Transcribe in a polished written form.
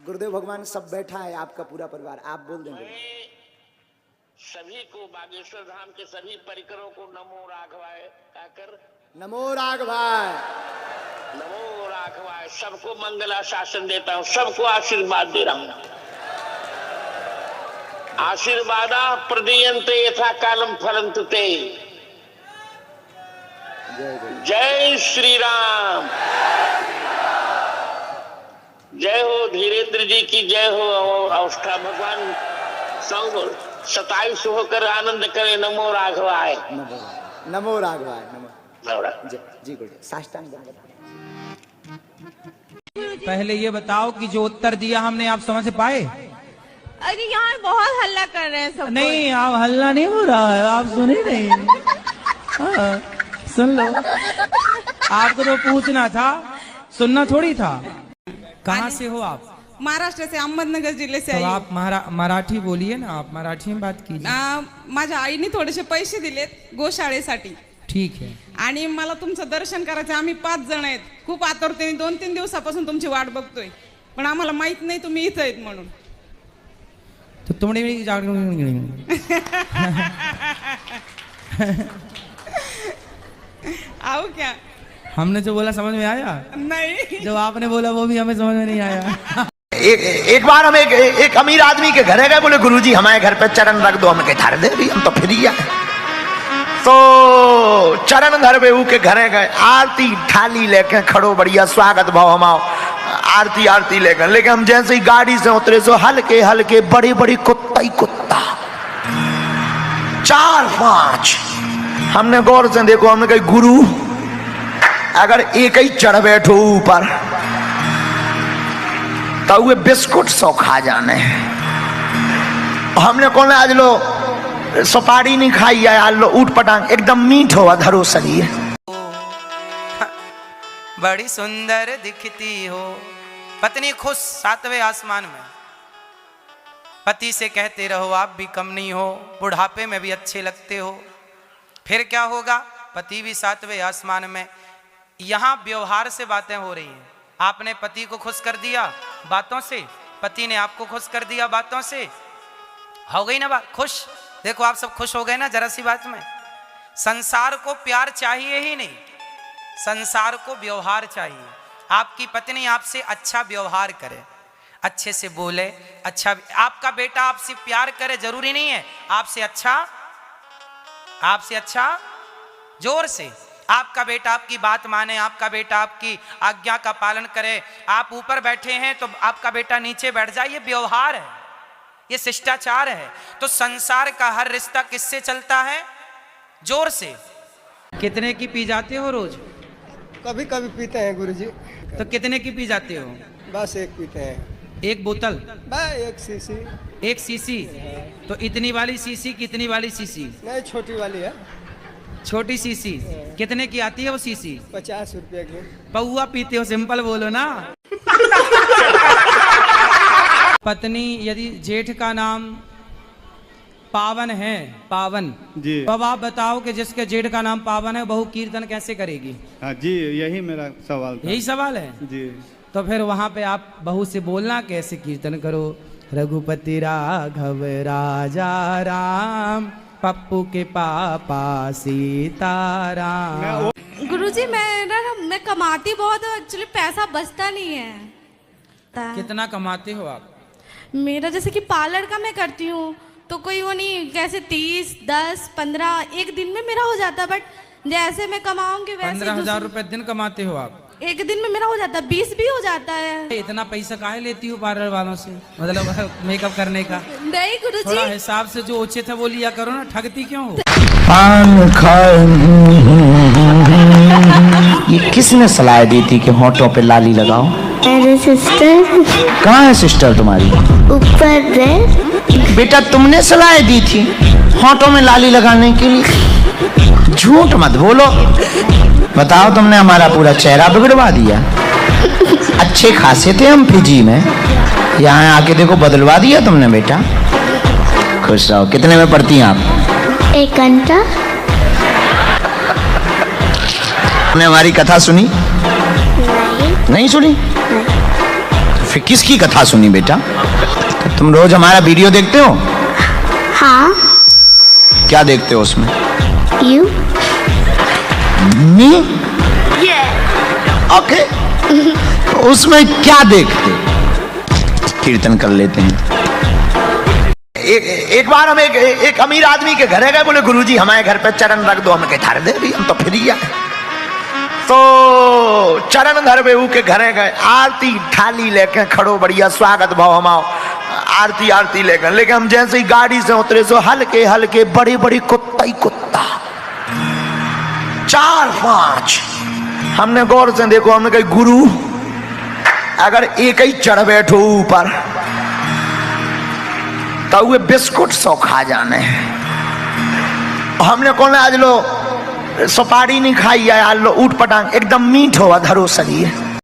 गुरुदेव भगवान सब बैठा है, आपका पूरा परिवार, आप बोल देंगे। सभी को, बागेश्वर धाम के सभी परिकरों को नमो राघवाय कहकर, नमो राघवाय, नमो राघवाय, सबको मंगला शासन देता हूँ, सबको आशीर्वाद दे रहा हूँ। आशीर्वादा प्रदीयन्ते यथा कालम फलन्तु ते। जय श्री राम, जय हो धीरेन्द्र जी की जय हो। अवस्था भगवान संग 27 होकर आनंद करे। नमो राघवाय, नमो राघवाय, नमो जी गुरुदेव। साष्टांग पहले ये बताओ कि जो उत्तर दिया हमने आप समझ पाए? अरे यहाँ बहुत हल्ला कर रहे हैं सब। नहीं, आप हल्ला नहीं हो रहा है, आप सुने नहीं। हाँ, सुन लो, आपको तो पूछना था, सुनना थोड़ी था। कहाँ से हो आप? महाराष्ट्र से, अहमदनगर जिल्हे से तो आई। आप मराठी बोलिए ना, आप मराठी में बात कीजिए। माझ्या आईने थोडेसे पैसे दिलेत गोशाळेसाठी। ठीक है। आणि मला तुमचं दर्शन करायचं। आम्ही 5 जण आहेत, खूप आतुरतेने 2-3 दिवसापासून तुमची वाट बघतोय, पण आम्हाला माहित नाही तुम्ही इथं आहेत म्हणून। तो तुमने भी आओ क्या? हमने जो बोला समझ में आया? नहीं, जो आपने बोला वो भी हमें समझ में नहीं आया। एक बार हम एक अमीर आदमी के घर गए, बोले गुरुजी हमारे घर पे चरण रख दो। हमने कहा दे भी, हम तो फ्री है। तो चरण घर पे के घरे गए, आरती थाली लेके खड़ो, बढ़िया स्वागत भाव हमाओ, आरती लेकर। लेकिन हम जैसे ही गाड़ी से उतरे सो हल्के हल्के बड़े बड़े कुत्ता ही कुत्ता 4-5। हमने गौर से देखो, हमने कहा गुरु अगर एक ही चढ़ बैठो ऊपर तो वे बिस्कुट सौ खा जाने। हमने कौन आज लो सुपारी नहीं खाई है, आज लो ऊट पटांग एकदम मीठ हुआ धरो शरीर। बड़ी सुंदर दिखती हो पत्नी खुश 7वें आसमान में। पति से कहते रहो आप भी कम नहीं हो, बुढ़ापे में भी अच्छे लगते हो। फिर क्या होगा? पति भी 7वें आसमान में। यहाँ व्यवहार से बातें हो रही हैं। आपने पति को खुश कर दिया बातों से, पति ने आपको खुश कर दिया बातों से। हो गई ना बात खुश? देखो आप सब खुश हो गए ना जरा सी बात में। संसार को प्यार चाहिए ही नहीं, संसार को व्यवहार चाहिए। आपकी पत्नी आपसे अच्छा व्यवहार करे, अच्छे से बोले, अच्छा। आपका बेटा आपसे प्यार करे, जरूरी नहीं है आपसे अच्छा जोर से। आपका बेटा आपकी बात माने, आपका बेटा आपकी आज्ञा का पालन करे। आप ऊपर बैठे हैं तो आपका बेटा नीचे बैठ जाए, ये व्यवहार है, ये शिष्टाचार है। तो संसार का हर रिश्ता किससे चलता है? जोर से। कितने की पी जाते हो रोज? कभी कभी पीते हैं गुरुजी। तो कितने की पी जाते हो? बस एक पीते हैं। एक बोतल? बस एक सीसी। एक सीसी? तो इतनी वाली सीसी कितनी वाली सीसी? नहीं, छोटी वाली है। छोटी सीसी कितने की आती है वो सीसी? 50 रुपये की। पौआ पीते हो, सिंपल बोलो ना। पत्नी यदि जेठ का नाम पावन है, पावन जी, तो अब आप बताओ कि जिसके जेठ का नाम पावन है बहू कीर्तन कैसे करेगी? हाँ जी, यही मेरा सवाल था। यही सवाल है जी। तो फिर वहां पे आप बहू से बोलना कैसे कीर्तन करो? रघुपति राघव राजा राम, पप्पू के पापा सीताराम। गुरुजी मैं कमाती बहुत हूँ, एक्चुअली पैसा बचता नहीं है। कितना कमाते हो आप? मेरा जैसे कि पार्लर का मैं करती हूँ तो कोई वो नहीं, कैसे 30, 10, 15 एक दिन में मेरा हो जाता है। बट जैसे मैं कमाऊंगी वैसे 15,000 रुपए दिन कमाते हो आप? एक दिन में मेरा हो जाता है, 20 भी हो जाता है। इतना पैसा काहे लेती हो पार्लर वालों से, मतलब मेकअप करने का? नहीं गुरुजी, थोड़ा हिसाब से जो उचित है वो लिया करो ना, ठगती क्यों हो? पान खाए। ये किसने सलाह दी थी कि होठों पे लाली लगाओ? मेरे सिस्टर। कहाँ है सिस्टर तुम्हारी? ऊपर है। बेटा तुमने सलाह दी थी होठों में लाली लगाने के लिए? झूठ मत बोलो, बताओ तुमने हमारा पूरा चेहरा बिगड़वा दिया। अच्छे खासे थे हम फिजी में, यहाँ आके देखो बदलवा दिया तुमने बेटा। खुश रहो। कितने में पढ़ती हैं आप? 1 घंटा। तुमने हमारी कथा सुनी? नहीं सुनी? फिर किसकी कथा सुनी बेटा? तुम रोज हमारा वीडियो देखते हो? हाँ. क्या देखते हो उसमें? You? मी? Yeah. ओके. उसमें क्या देखते? कीर्तन कर लेते हैं. एक बार हम एक अमीर आदमी के घर गए, बोले गुरुजी हमारे घर पे चरण रख दो. हमने कहा धर दे, हम तो फ्री है. तो चरण धर बेहू के घरे गए, आरती थाली लेके खड़ो, बढ़िया स्वागत भाव हमाओ, आरती लेकर. लेकिन हम जैसे ही गाड़ी से उतरे सो हल्के हल्के बड़े बड़े कुत्ता ही कुत्ता 4-5. हमने गौर से देखो, हमने कहा गुरु अगर एक ही चढ़ बैठो ऊपर तो वे बिस्कुट सौ खा जाने. हमने कौन आज लो सुपारी नहीं खाई है, आज लो ऊट पटांग एकदम मीठ हुआ धरो शरीर.